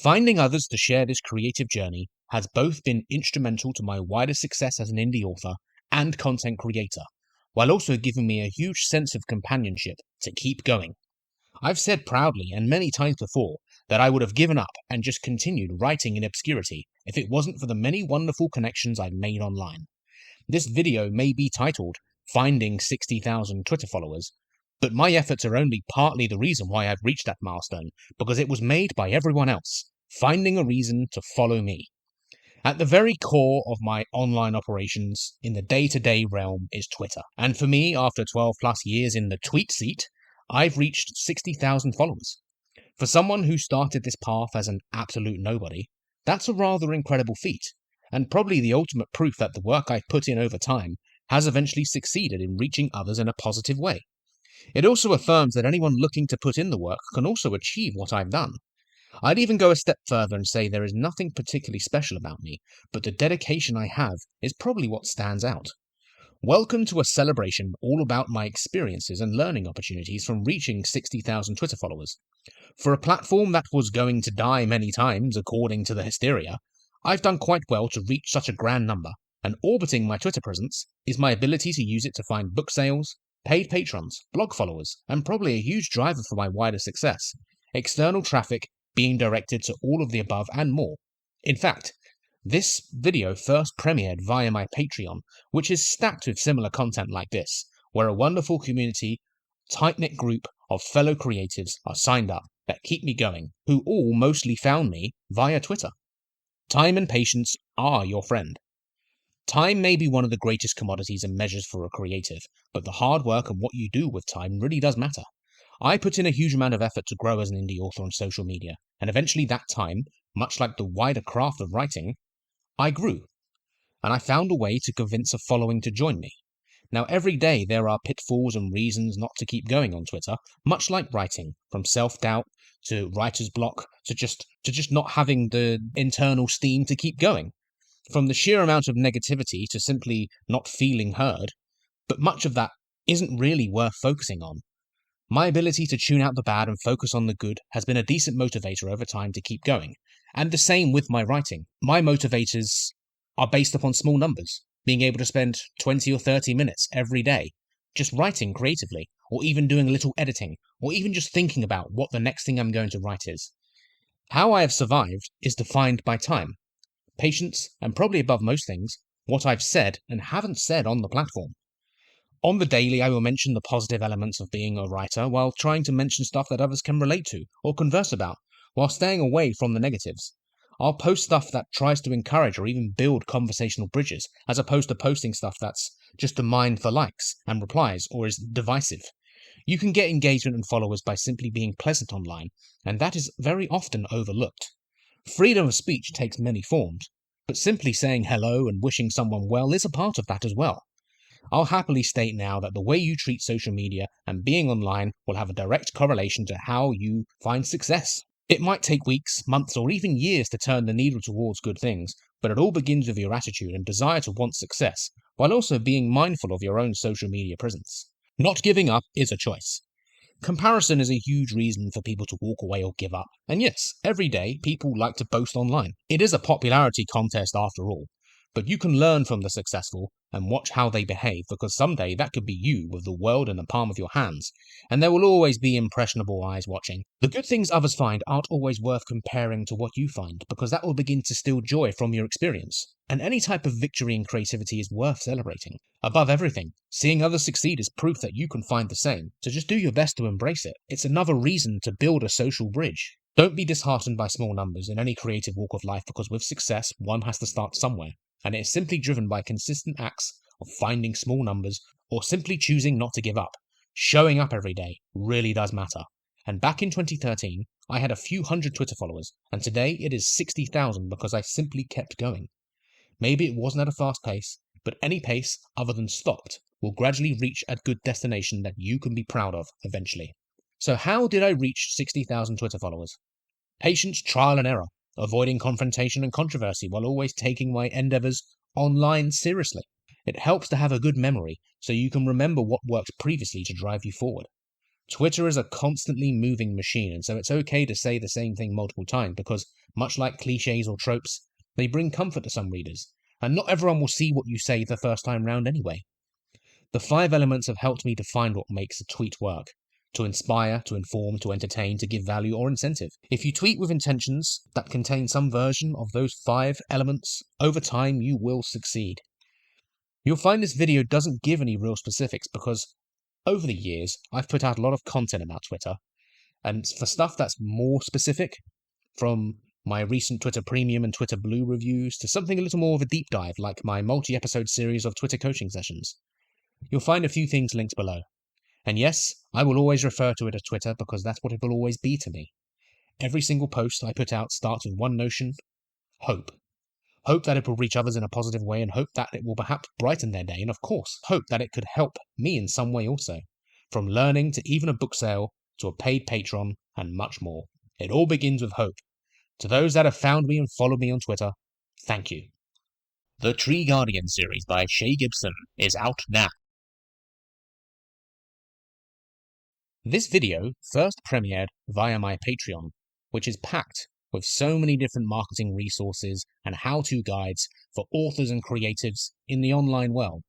Finding others to share this creative journey has both been instrumental to my wider success as an indie author and content creator, while also giving me a huge sense of companionship to keep going. I've said proudly and many times before that I would have given up and just continued writing in obscurity if it wasn't for the many wonderful connections I've made online. This video may be titled Finding 60,000 Twitter Followers, but my efforts are only partly the reason why I've reached that milestone, because it was made by everyone else, finding a reason to follow me. At the very core of my online operations in the day-to-day realm is Twitter. And for me, after 12 plus years in the tweet seat, I've reached 60,000 followers. For someone who started this path as an absolute nobody, that's a rather incredible feat, and probably the ultimate proof that the work I've put in over time has eventually succeeded in reaching others in a positive way. It also affirms that anyone looking to put in the work can also achieve what I've done. I'd even go a step further and say there is nothing particularly special about me, but the dedication I have is probably what stands out. Welcome to a celebration all about my experiences and learning opportunities from reaching 60,000 Twitter followers. For a platform that was going to die many times, according to the hysteria, I've done quite well to reach such a grand number, and orbiting my Twitter presence is my ability to use it to find book sales, paid patrons, blog followers, and probably a huge driver for my wider success, external traffic being directed to all of the above and more. In fact, this video first premiered via my Patreon, which is stacked with similar content like this, where a wonderful community, tight-knit group of fellow creatives are signed up that keep me going, who all mostly found me via Twitter. Time and patience are your friend. Time may be one of the greatest commodities and measures for a creative, but the hard work and what you do with time really does matter. I put in a huge amount of effort to grow as an indie author on social media, and eventually that time, much like the wider craft of writing, I grew, and I found a way to convince a following to join me. Now, every day there are pitfalls and reasons not to keep going on Twitter, much like writing, from self-doubt to writer's block to just not having the internal steam to keep going. From the sheer amount of negativity to simply not feeling heard, but much of that isn't really worth focusing on. My ability to tune out the bad and focus on the good has been a decent motivator over time to keep going, and the same with my writing. My motivators are based upon small numbers, being able to spend 20 or 30 minutes every day just writing creatively, or even doing a little editing, or even just thinking about what the next thing I'm going to write is. How I have survived is defined by time, patience, and probably above most things, what I've said and haven't said on the platform. On the daily, I will mention the positive elements of being a writer while trying to mention stuff that others can relate to or converse about, while staying away from the negatives. I'll post stuff that tries to encourage or even build conversational bridges, as opposed to posting stuff that's just a mine for likes and replies or is divisive. You can get engagement and followers by simply being pleasant online, and that is very often overlooked. Freedom of speech takes many forms, but simply saying hello and wishing someone well is a part of that as well. I'll happily state now that the way you treat social media and being online will have a direct correlation to how you find success. It might take weeks, months, or even years to turn the needle towards good things, but it all begins with your attitude and desire to want success, while also being mindful of your own social media presence. Not giving up is a choice. Comparison is a huge reason for people to walk away or give up. And yes, every day people like to boast online. It is a popularity contest after all. But you can learn from the successful and watch how they behave, because someday that could be you with the world in the palm of your hands, and there will always be impressionable eyes watching. The good things others find aren't always worth comparing to what you find, because that will begin to steal joy from your experience. And any type of victory in creativity is worth celebrating. Above everything, seeing others succeed is proof that you can find the same, so just do your best to embrace it. It's another reason to build a social bridge. Don't be disheartened by small numbers in any creative walk of life, because with success, one has to start somewhere. And it is simply driven by consistent acts of finding small numbers or simply choosing not to give up. Showing up every day really does matter. And back in 2013, I had a few hundred Twitter followers, and today it is 60,000 because I simply kept going. Maybe it wasn't at a fast pace, but any pace other than stopped will gradually reach a good destination that you can be proud of eventually. So how did I reach 60,000 Twitter followers? Patience, trial and error. Avoiding confrontation and controversy while always taking my endeavours online seriously. It helps to have a good memory so you can remember what worked previously to drive you forward. Twitter is a constantly moving machine, and so it's okay to say the same thing multiple times, because Much like cliches or tropes, they bring comfort to some readers, and not everyone will see what you say the first time round anyway. The 5 elements have helped me define what makes a tweet work: to inspire, to inform, to entertain, to give value or incentive. If you tweet with intentions that contain some version of those 5 elements, over time you will succeed. You'll find this video doesn't give any real specifics because over the years I've put out a lot of content about Twitter, and for stuff that's more specific, from my recent Twitter Premium and Twitter Blue reviews to something a little more of a deep dive like my multi-episode series of Twitter coaching sessions, you'll find a few things linked below. And yes, I will always refer to it as Twitter because that's what it will always be to me. Every single post I put out starts with one notion: hope. Hope that it will reach others in a positive way, and hope that it will perhaps brighten their day, and of course, hope that it could help me in some way also. From learning to even a book sale to a paid Patreon and much more. It all begins with hope. To those that have found me and followed me on Twitter, thank you. The Tree Guardian series by Shay Gibson is out now. This video first premiered via my Patreon, which is packed with so many different marketing resources and how-to guides for authors and creatives in the online world.